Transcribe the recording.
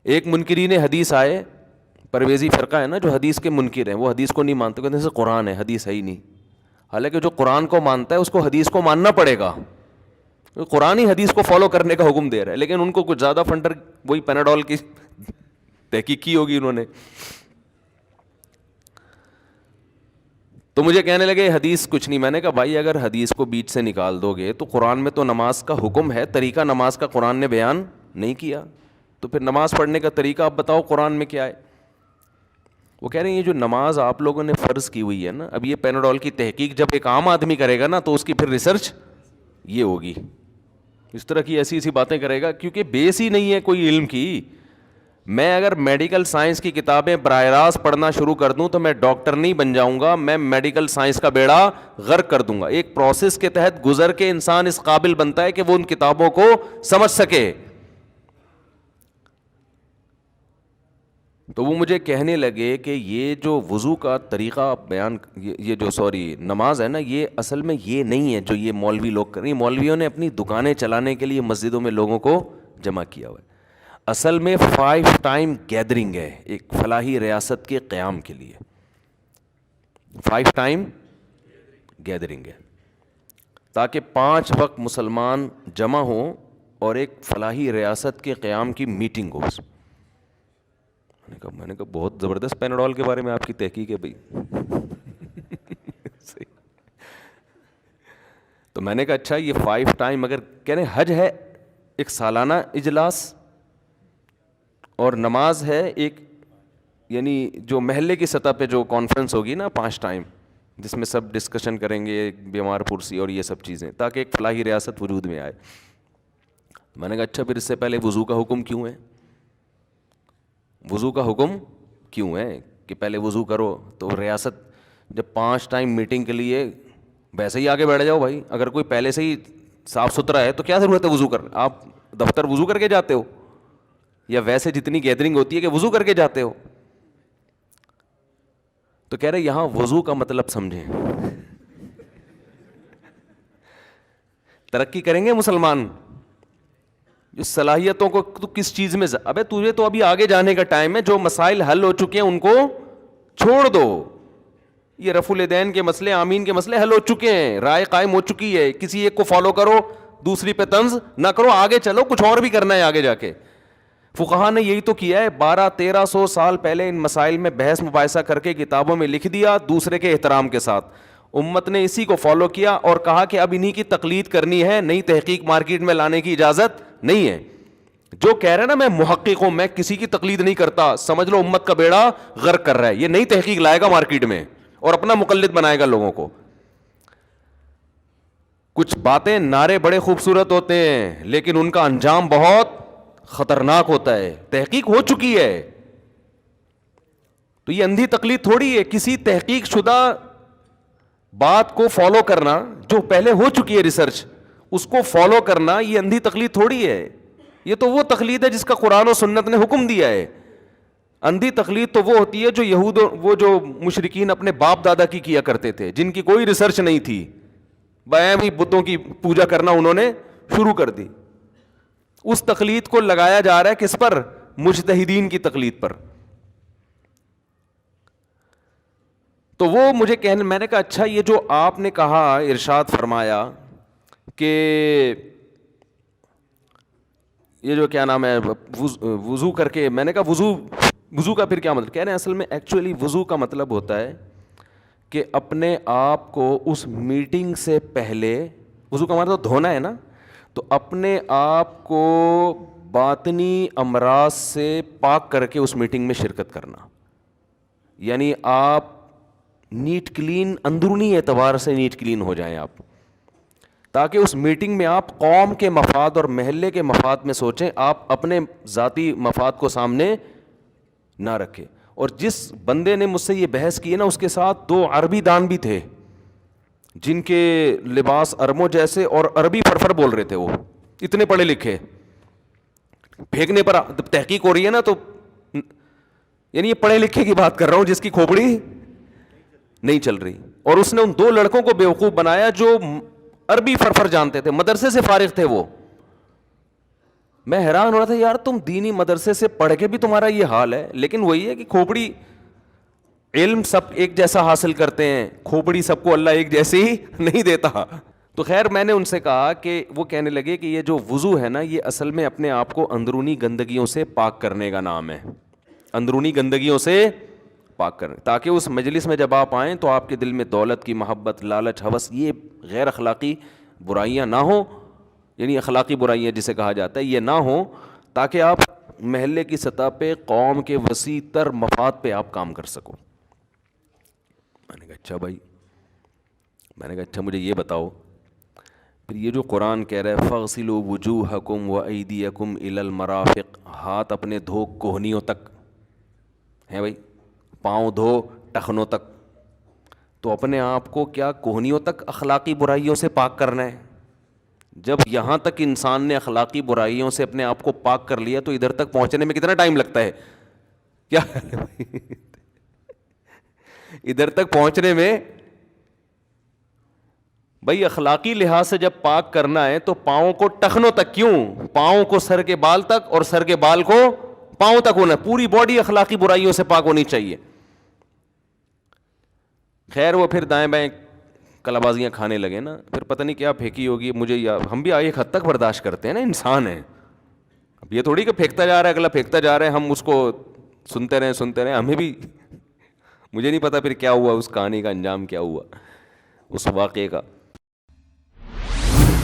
ایک منکرین حدیث آئے, پرویزی فرقہ ہے نا جو حدیث کے منکر ہیں, وہ حدیث کو نہیں مانتے, کہتے ہیں قرآن ہے, حدیث ہے ہی نہیں. حالانکہ جو قرآن کو مانتا ہے اس کو حدیث کو ماننا پڑے گا, قرآن ہی حدیث کو فالو کرنے کا حکم دے رہا ہے. لیکن ان کو کچھ زیادہ فنڈر, وہی پیناڈول کی تحقیق کی ہوگی انہوں نے, تو مجھے کہنے لگے حدیث کچھ نہیں. میں نے کہا بھائی اگر حدیث کو بیچ سے نکال دو گے تو قرآن میں تو نماز کا حکم ہے, طریقہ نماز کا قرآن نے بیان نہیں کیا, تو پھر نماز پڑھنے کا طریقہ آپ بتاؤ قرآن میں کیا ہے. وہ کہہ رہے ہیں یہ جو نماز آپ لوگوں نے فرض کی ہوئی ہے نا, اب یہ پیناڈول کی تحقیق جب ایک عام آدمی کرے گا نا تو اس کی پھر ریسرچ یہ ہوگی, اس طرح کی ایسی ایسی باتیں کرے گا, کیونکہ بیس ہی نہیں ہے کوئی علم کی. میں اگر میڈیکل سائنس کی کتابیں براہ راست پڑھنا شروع کر دوں تو میں ڈاکٹر نہیں بن جاؤں گا, میں میڈیکل سائنس کا بیڑا غرق کر دوں گا. ایک پروسیس کے تحت گزر کے انسان اس قابل بنتا ہے کہ وہ ان کتابوں کو سمجھ سکے. تو وہ مجھے کہنے لگے کہ یہ جو وضو کا طریقہ بیان, یہ جو نماز ہے نا, یہ اصل میں یہ نہیں ہے جو یہ مولوی لوگ کر رہے ہیں. مولویوں نے اپنی دکانیں چلانے کے لیے مسجدوں میں لوگوں کو جمع کیا ہوا ہے. اصل میں 5 ٹائم گیدرنگ ہے ایک فلاحی ریاست کے قیام کے لیے. 5 ٹائم گیدرنگ ہے تاکہ 5 وقت مسلمان جمع ہوں اور ایک فلاحی ریاست کے قیام کی میٹنگ ہو. میں نے کہا بہت زبردست پیناڈول کے بارے میں آپ کی تحقیق ہے بھائی. تو میں نے کہا اچھا یہ 5 ٹائم اگر کہہ رہے ہیں حج ہے ایک سالانہ اجلاس, اور نماز ہے ایک یعنی جو محلے کی سطح پہ جو کانفرنس ہوگی نا 5 ٹائم, جس میں سب ڈسکشن کریں گے, بیمار پرسی اور یہ سب چیزیں, تاکہ ایک فلاحی ریاست وجود میں آئے. میں نے کہا اچھا پھر اس سے پہلے وضو کا حکم کیوں ہے, وضو کا حکم کیوں ہے کہ پہلے وضو کرو. تو ریاست جب 5 ٹائم میٹنگ کے لیے ویسے ہی آگے بیٹھ جاؤ بھائی, اگر کوئی پہلے سے ہی صاف ستھرا ہے تو کیا ضرورت ہے وضو کرنا. آپ دفتر وضو کر کے جاتے ہو یا ویسے جتنی گیدرنگ ہوتی ہے کہ وضو کر کے جاتے ہو. تو کہہ رہے یہاں وضو کا مطلب سمجھیں. ترقی کریں گے مسلمان, جو صلاحیتوں کو تو کس چیز میں ابے تجھے تو ابھی آگے جانے کا ٹائم ہے, جو مسائل حل ہو چکے ہیں ان کو چھوڑ دو. یہ رفع الیدین کے مسئلے, آمین کے مسئلے حل ہو چکے ہیں, رائے قائم ہو چکی ہے, کسی ایک کو فالو کرو دوسری پہ طنز نہ کرو, آگے چلو, کچھ اور بھی کرنا ہے آگے جا کے. فقہا نے یہی تو کیا ہے, 1200-1300 سال پہلے ان مسائل میں بحث مباحثہ کر کے کتابوں میں لکھ دیا دوسرے کے احترام کے ساتھ. امت نے اسی کو فالو کیا اور کہا کہ اب انہی کی تقلید کرنی ہے, نئی تحقیق مارکیٹ میں لانے کی اجازت نہیں ہے. جو کہہ رہے ہیں نا میں محقق ہوں, میں کسی کی تقلید نہیں کرتا, سمجھ لو امت کا بیڑا غرق کر رہا ہے. یہ نئی تحقیق لائے گا مارکیٹ میں اور اپنا مقلد بنائے گا لوگوں کو. کچھ باتیں نعرے بڑے خوبصورت ہوتے ہیں لیکن ان کا انجام بہت خطرناک ہوتا ہے. تحقیق ہو چکی ہے تو یہ اندھی تقلید تھوڑی ہے. کسی تحقیق شدہ بات کو فالو کرنا جو پہلے ہو چکی ہے ریسرچ, اس کو فالو کرنا یہ اندھی تقلید تھوڑی ہے. یہ تو وہ تقلید ہے جس کا قرآن و سنت نے حکم دیا ہے. اندھی تقلید تو وہ ہوتی ہے جو یہود وہ جو مشرکین اپنے باپ دادا کی کیا کرتے تھے, جن کی کوئی ریسرچ نہیں تھی, بیامی بتوں کی پوجا کرنا انہوں نے شروع کر دی. اس تقلید کو لگایا جا رہا ہے کس پر, مجتہدین کی تقلید پر. تو وہ مجھے کہنے, میں نے کہا اچھا یہ جو آپ نے کہا ارشاد فرمایا کہ یہ جو کیا نام ہے وضو کر کے, میں نے کہا وضو کا پھر کیا مطلب. کہہ رہے ہیں اصل میں ایکچولی وضو کا مطلب ہوتا ہے کہ اپنے آپ کو اس میٹنگ سے پہلے, وضو کا مطلب دھونا ہے نا, تو اپنے آپ کو باطنی امراض سے پاک کر کے اس میٹنگ میں شرکت کرنا. یعنی آپ نیٹ کلین, اندرونی اعتبار سے نیٹ کلین ہو جائیں آپ, تاکہ اس میٹنگ میں آپ قوم کے مفاد اور محلے کے مفاد میں سوچیں, آپ اپنے ذاتی مفاد کو سامنے نہ رکھیں. اور جس بندے نے مجھ سے یہ بحث کی ہے نا, اس کے ساتھ 2 عربی دان بھی تھے جن کے لباس ارموں جیسے اور عربی فرفر بول رہے تھے, وہ اتنے پڑھے لکھے. پھینکنے پر تحقیق ہو رہی ہے نا, تو یعنی یہ پڑھے لکھے کی بات کر رہا ہوں جس کی کھوپڑی نہیں چل رہی. اور اس نے ان 2 لڑکوں کو بیوقوف بنایا جو عربی فرفر جانتے تھے, مدرسے سے فارغ تھے وہ. میں حیران ہو رہا تھا یار تم دینی مدرسے سے پڑھ کے بھی تمہارا یہ حال ہے. لیکن وہی ہے کہ کھوپڑی علم سب ایک جیسا حاصل کرتے ہیں, کھوپڑی سب کو اللہ ایک جیسی ہی نہیں دیتا. تو خیر میں نے ان سے کہا کہ وہ کہنے لگے کہ یہ جو وضو ہے نا یہ اصل میں اپنے آپ کو اندرونی گندگیوں سے پاک کرنے کا نام ہے, اندرونی گندگیوں سے پاک کرنے, تاکہ اس مجلس میں جب آپ آئیں تو آپ کے دل میں دولت کی محبت, لالچ, ہوس, یہ غیر اخلاقی برائیاں نہ ہوں, یعنی اخلاقی برائیاں جسے کہا جاتا ہے, یہ نہ ہوں, تاکہ آپ محلے کی سطح پہ قوم کے وسیع تر مفاد پہ آپ کام کر سکو. میں نے کہا اچھا بھائی, میں نے کہا اچھا مجھے یہ بتاؤ پھر یہ جو قرآن کہہ رہا ہے فاغسلوا وجوہکم وایدیکم الی المرافق, ہاتھ اپنے دھو کوہنیوں تک ہیں بھائی, پاؤں دھو ٹخنوں تک, تو اپنے آپ کو کیا کوہنیوں تک اخلاقی برائیوں سے پاک کرنا ہے؟ جب یہاں تک انسان نے اخلاقی برائیوں سے اپنے آپ کو پاک کر لیا تو ادھر تک پہنچنے میں کتنا ٹائم لگتا ہے؟ کیا ادھر تک پہنچنے میں بھائی اخلاقی لحاظ سے جب پاک کرنا ہے تو پاؤں کو ٹخنوں تک کیوں, پاؤں کو سر کے بال تک اور سر کے بال کو پاؤں تک ہونا, پوری باڈی اخلاقی برائیوں سے پاک ہونی چاہیے. خیر وہ پھر دائیں بائیں کلابازیاں کھانے لگے نا, پھر پتہ نہیں کیا پھینکی ہوگی مجھے, یا ہم بھی ایک حد تک برداشت کرتے ہیں نا, انسان ہیں. اب یہ تھوڑی کہ پھینکتا جا رہا ہے اگلا پھینکتا جا رہا ہے, ہم اس کو سنتے رہیں, ہمیں بھی مجھے نہیں پتا پھر کیا ہوا, اس کہانی کا انجام کیا ہوا اس واقعے کا.